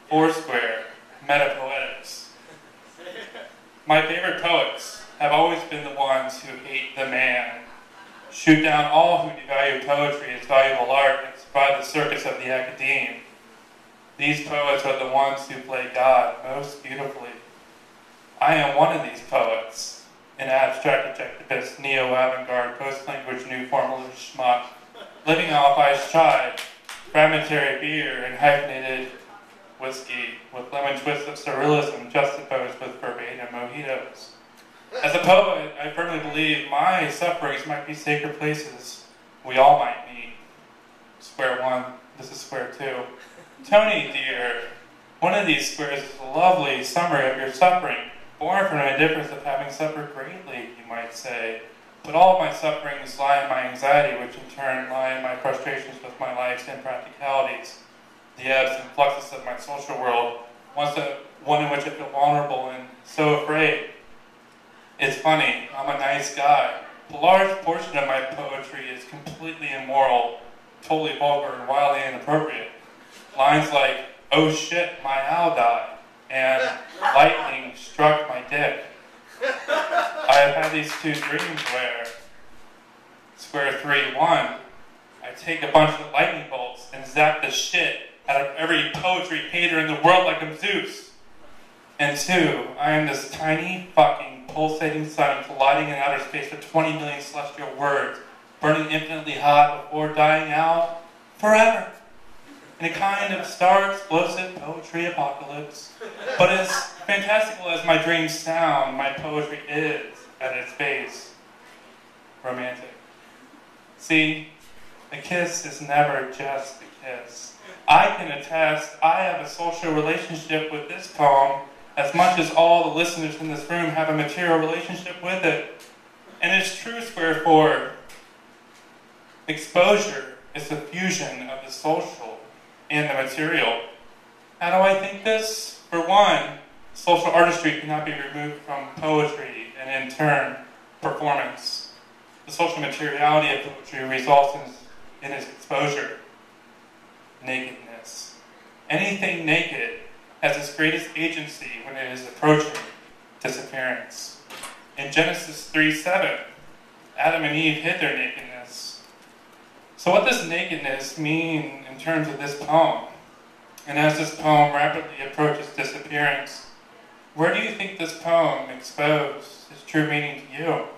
Foursquare, metapoetics. My favorite poets have always been the ones who hate the man, shoot down all who devalue poetry as valuable art, and survive the circus of the academe. These poets are the ones who play God most beautifully. I am one of these poets, an abstract objectivist, neo-avant-garde, post-language, new formalist schmuck, living off ice chai, fragmentary beer, and hyphenated whiskey, with lemon twists of surrealism juxtaposed with verbatim mojitos. As a poet, I firmly believe my sufferings might be sacred places we all might meet. Square one, this is square two. Tony, dear, one of these squares is a lovely summary of your suffering, born from an indifference of having suffered greatly, you might say. But all of my sufferings lie in my anxiety, which in turn lie in my frustrations with my life's impracticalities, the ebbs and fluxes of my social world, one in which I feel vulnerable and so afraid. It's funny, I'm a nice guy. A large portion of my poetry is completely immoral, totally vulgar, and wildly inappropriate. Lines like, "Oh shit, my owl died," and "lightning struck my dick." I have had these two dreams where, square 3-1, I take a bunch of lightning bolts and zap the shit out of every poetry hater in the world like I'm Zeus. And 2, I am this tiny fucking pulsating sun colliding in outer space with 20 million celestial words, burning infinitely hot before dying out forever. In a kind of star-explosive poetry apocalypse. But as fantastical as my dreams sound, my poetry is, at its base, romantic. See, a kiss is never just a kiss. I can attest I have a social relationship with this poem as much as all the listeners in this room have a material relationship with it. And it's true, square 4. Exposure is the fusion of the social and the material. How do I think this? For one, social artistry cannot be removed from poetry and in turn, performance. The social materiality of poetry results in its exposure. Nakedness. Anything naked has its greatest agency when it is approaching disappearance. In Genesis 3:7, Adam and Eve hid their nakedness. So what does nakedness mean in terms of this poem? And as this poem rapidly approaches disappearance, where do you think this poem exposed its true meaning to you?